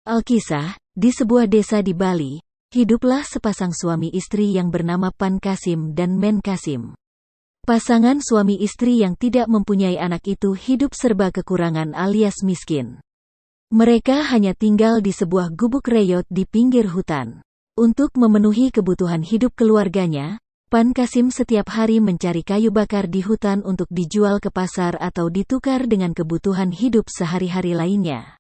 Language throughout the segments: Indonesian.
Alkisah, di sebuah desa di Bali, hiduplah sepasang suami istri yang bernama Pan Kasim dan Men Kasim. Pasangan suami istri yang tidak mempunyai anak itu hidup serba kekurangan alias miskin. Mereka hanya tinggal di sebuah gubuk reyot di pinggir hutan. Untuk memenuhi kebutuhan hidup keluarganya, Pan Kasim setiap hari mencari kayu bakar di hutan untuk dijual ke pasar atau ditukar dengan kebutuhan hidup sehari-hari lainnya.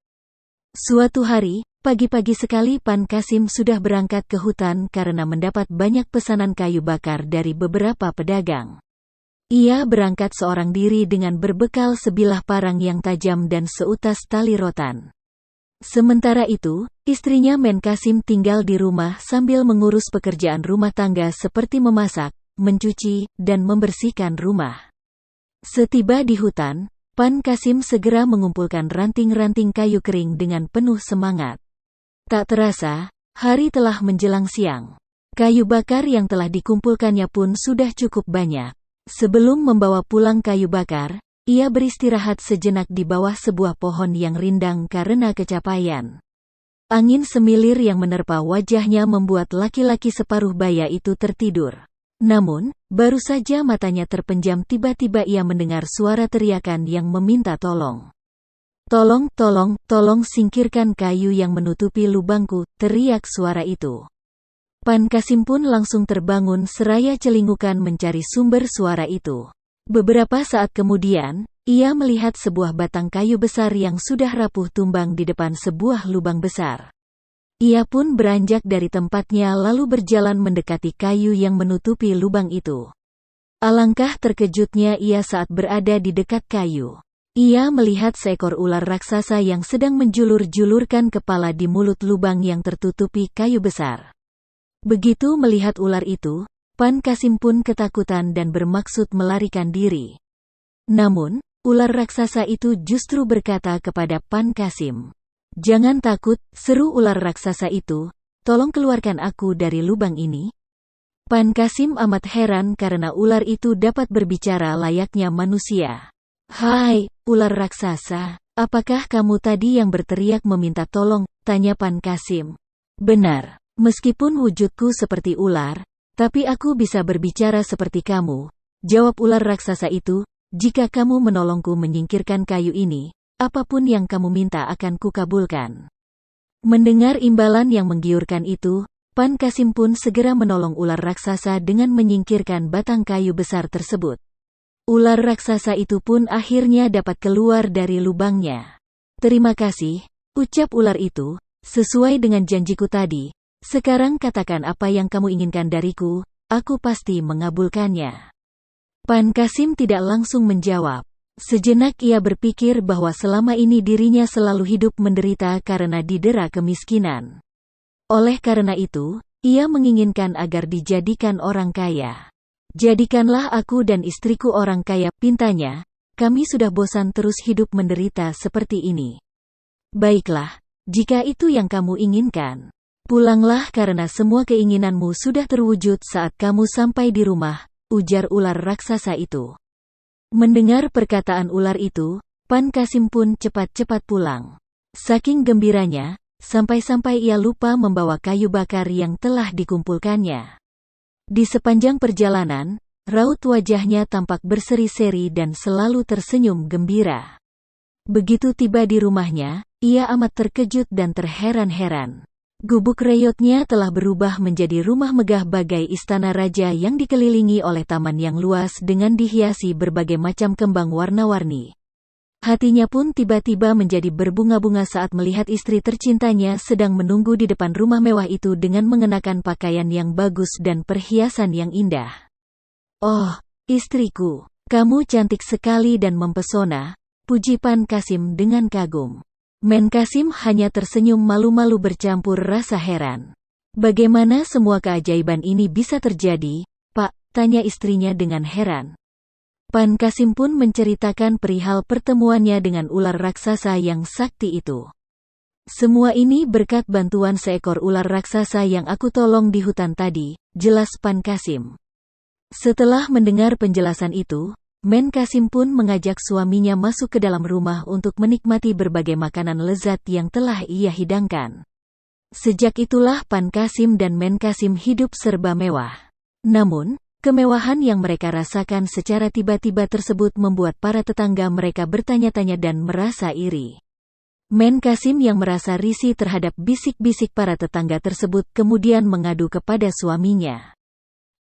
Suatu hari, pagi-pagi sekali Pan Kasim sudah berangkat ke hutan karena mendapat banyak pesanan kayu bakar dari beberapa pedagang. Ia berangkat seorang diri dengan berbekal sebilah parang yang tajam dan seutas tali rotan. Sementara itu, istrinya Men Kasim tinggal di rumah sambil mengurus pekerjaan rumah tangga seperti memasak, mencuci, dan membersihkan rumah. Setiba di hutan, Pan Kasim segera mengumpulkan ranting-ranting kayu kering dengan penuh semangat. Tak terasa, hari telah menjelang siang. Kayu bakar yang telah dikumpulkannya pun sudah cukup banyak. Sebelum membawa pulang kayu bakar, ia beristirahat sejenak di bawah sebuah pohon yang rindang karena kecapaian. Angin semilir yang menerpa wajahnya membuat laki-laki separuh baya itu tertidur. Namun, baru saja matanya terpenjam tiba-tiba ia mendengar suara teriakan yang meminta tolong. "Tolong, tolong, tolong singkirkan kayu yang menutupi lubangku," teriak suara itu. Pan Kasim pun langsung terbangun seraya celingukan mencari sumber suara itu. Beberapa saat kemudian, ia melihat sebuah batang kayu besar yang sudah rapuh tumbang di depan sebuah lubang besar. Ia pun beranjak dari tempatnya lalu berjalan mendekati kayu yang menutupi lubang itu. Alangkah terkejutnya ia saat berada di dekat kayu. Ia melihat seekor ular raksasa yang sedang menjulur-julurkan kepala di mulut lubang yang tertutupi kayu besar. Begitu melihat ular itu, Pan Kasim pun ketakutan dan bermaksud melarikan diri. Namun, ular raksasa itu justru berkata kepada Pan Kasim, "Jangan takut," seru ular raksasa itu, "tolong keluarkan aku dari lubang ini." Pan Kasim amat heran karena ular itu dapat berbicara layaknya manusia. "Hai, ular raksasa, apakah kamu tadi yang berteriak meminta tolong?" tanya Pan Kasim. "Benar, meskipun wujudku seperti ular, tapi aku bisa berbicara seperti kamu," jawab ular raksasa itu. "Jika kamu menolongku menyingkirkan kayu ini, apapun yang kamu minta akan kukabulkan." Mendengar imbalan yang menggiurkan itu, Pan Kasim pun segera menolong ular raksasa dengan menyingkirkan batang kayu besar tersebut. Ular raksasa itu pun akhirnya dapat keluar dari lubangnya. "Terima kasih," ucap ular itu, "sesuai dengan janjiku tadi. Sekarang katakan apa yang kamu inginkan dariku, aku pasti mengabulkannya." Pan Kasim tidak langsung menjawab. Sejenak ia berpikir bahwa selama ini dirinya selalu hidup menderita karena didera kemiskinan. Oleh karena itu, ia menginginkan agar dijadikan orang kaya. "Jadikanlah aku dan istriku orang kaya," pintanya. "Kami sudah bosan terus hidup menderita seperti ini." "Baiklah, jika itu yang kamu inginkan, pulanglah karena semua keinginanmu sudah terwujud saat kamu sampai di rumah," ujar ular raksasa itu. Mendengar perkataan ular itu, Pan Kasim pun cepat-cepat pulang. Saking gembiranya, sampai-sampai ia lupa membawa kayu bakar yang telah dikumpulkannya. Di sepanjang perjalanan, raut wajahnya tampak berseri-seri dan selalu tersenyum gembira. Begitu tiba di rumahnya, ia amat terkejut dan terheran-heran. Gubuk reyotnya telah berubah menjadi rumah megah bagai istana raja yang dikelilingi oleh taman yang luas dengan dihiasi berbagai macam kembang warna-warni. Hatinya pun tiba-tiba menjadi berbunga-bunga saat melihat istri tercintanya sedang menunggu di depan rumah mewah itu dengan mengenakan pakaian yang bagus dan perhiasan yang indah. "Oh, istriku, kamu cantik sekali dan mempesona," puji Pan Kasim dengan kagum. Men Kasim hanya tersenyum malu-malu bercampur rasa heran. "Bagaimana semua keajaiban ini bisa terjadi, Pak?" tanya istrinya dengan heran. Pan Kasim pun menceritakan perihal pertemuannya dengan ular raksasa yang sakti itu. "Semua ini berkat bantuan seekor ular raksasa yang aku tolong di hutan tadi," jelas Pan Kasim. Setelah mendengar penjelasan itu, Menkasim pun mengajak suaminya masuk ke dalam rumah untuk menikmati berbagai makanan lezat yang telah ia hidangkan. Sejak itulah Pankasim dan Menkasim hidup serba mewah. Namun, kemewahan yang mereka rasakan secara tiba-tiba tersebut membuat para tetangga mereka bertanya-tanya dan merasa iri. Menkasim yang merasa risih terhadap bisik-bisik para tetangga tersebut kemudian mengadu kepada suaminya.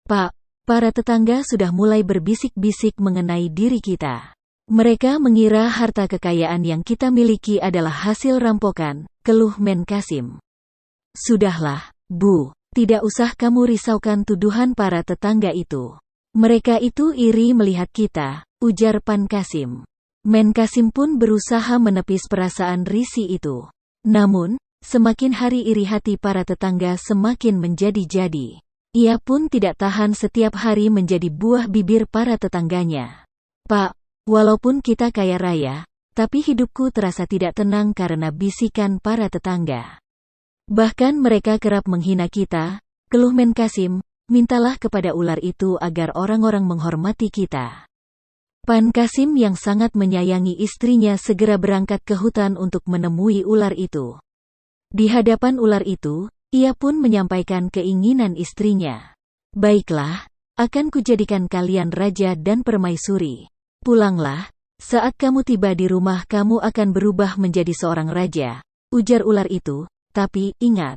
"Pak, para tetangga sudah mulai berbisik-bisik mengenai diri kita. Mereka mengira harta kekayaan yang kita miliki adalah hasil rampokan," keluh Menkasim. "Sudahlah, Bu, tidak usah kamu risaukan tuduhan para tetangga itu. Mereka itu iri melihat kita," ujar Pankasim. Menkasim pun berusaha menepis perasaan risih itu. Namun, semakin hari iri hati para tetangga semakin menjadi-jadi. Ia pun tidak tahan setiap hari menjadi buah bibir para tetangganya. "Pak, walaupun kita kaya raya, tapi hidupku terasa tidak tenang karena bisikan para tetangga. Bahkan mereka kerap menghina kita," keluh Menkasim. "Mintalah kepada ular itu agar orang-orang menghormati kita." Pankasim yang sangat menyayangi istrinya segera berangkat ke hutan untuk menemui ular itu. Di hadapan ular itu, ia pun menyampaikan keinginan istrinya. "Baiklah, akan kujadikan kalian raja dan permaisuri. Pulanglah, saat kamu tiba di rumah kamu akan berubah menjadi seorang raja," ujar ular itu, "tapi ingat,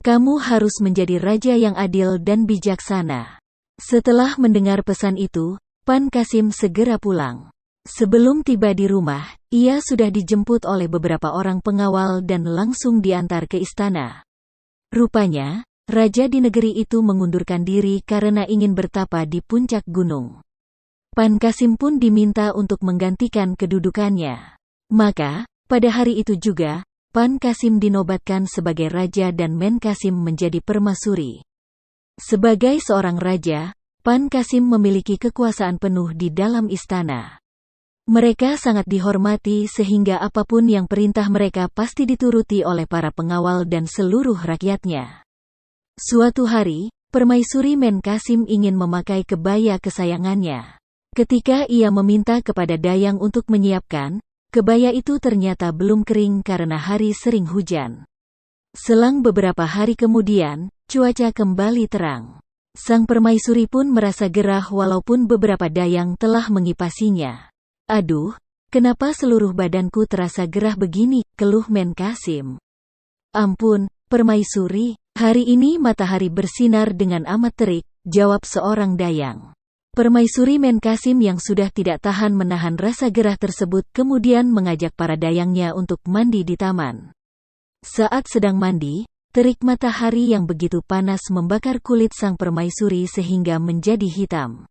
kamu harus menjadi raja yang adil dan bijaksana." Setelah mendengar pesan itu, Pankasim segera pulang. Sebelum tiba di rumah, ia sudah dijemput oleh beberapa orang pengawal dan langsung diantar ke istana. Rupanya, raja di negeri itu mengundurkan diri karena ingin bertapa di puncak gunung. Pankasim pun diminta untuk menggantikan kedudukannya. Maka, pada hari itu juga, Pankasim dinobatkan sebagai raja dan Menkasim menjadi permaisuri. Sebagai seorang raja, Pankasim memiliki kekuasaan penuh di dalam istana. Mereka sangat dihormati sehingga apapun yang perintah mereka pasti dituruti oleh para pengawal dan seluruh rakyatnya. Suatu hari, permaisuri Menkasim ingin memakai kebaya kesayangannya. Ketika ia meminta kepada dayang untuk menyiapkan, kebaya itu ternyata belum kering karena hari sering hujan. Selang beberapa hari kemudian, cuaca kembali terang. Sang permaisuri pun merasa gerah walaupun beberapa dayang telah mengipasinya. "Aduh, kenapa seluruh badanku terasa gerah begini?" keluh Menkasim. "Ampun, permaisuri, hari ini matahari bersinar dengan amat terik," jawab seorang dayang. Permaisuri Menkasim yang sudah tidak tahan menahan rasa gerah tersebut kemudian mengajak para dayangnya untuk mandi di taman. Saat sedang mandi, terik matahari yang begitu panas membakar kulit sang permaisuri sehingga menjadi hitam.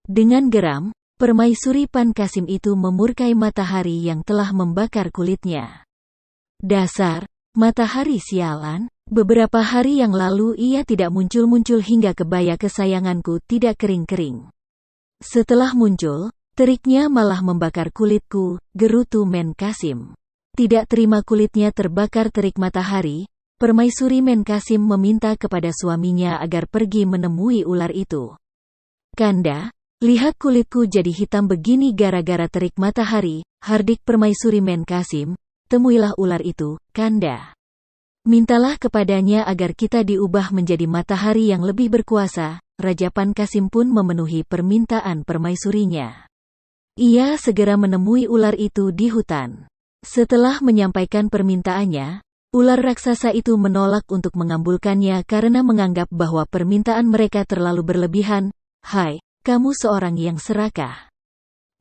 Dengan geram, permaisuri Pankasim itu memurkai matahari yang telah membakar kulitnya. "Dasar matahari sialan, beberapa hari yang lalu ia tidak muncul-muncul hingga kebaya kesayanganku tidak kering-kering. Setelah muncul, teriknya malah membakar kulitku," gerutu Menkasim. Tidak terima kulitnya terbakar terik matahari, permaisuri Menkasim meminta kepada suaminya agar pergi menemui ular itu. "Kanda, lihat kulitku jadi hitam begini gara-gara terik matahari," hardik permaisuri Menkasim. "Temuilah ular itu, Kanda. Mintalah kepadanya agar kita diubah menjadi matahari yang lebih berkuasa." Raja Pankasim pun memenuhi permintaan permaisurinya. Ia segera menemui ular itu di hutan. Setelah menyampaikan permintaannya, ular raksasa itu menolak untuk mengabulkannya karena menganggap bahwa permintaan mereka terlalu berlebihan. "Hai, kamu seorang yang serakah.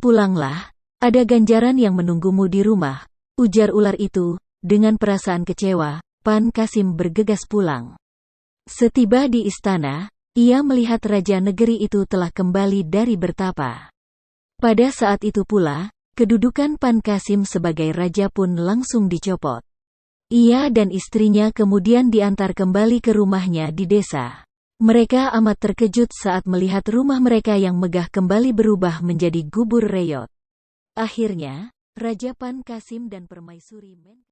Pulanglah, ada ganjaran yang menunggumu di rumah," ujar ular itu. Dengan perasaan kecewa, Pankasim bergegas pulang. Setiba di istana, ia melihat raja negeri itu telah kembali dari bertapa. Pada saat itu pula, kedudukan Pankasim sebagai raja pun langsung dicopot. Ia dan istrinya kemudian diantar kembali ke rumahnya di desa. Mereka amat terkejut saat melihat rumah mereka yang megah kembali berubah menjadi gubur reyot. Akhirnya, Raja Pankasim dan permaisuri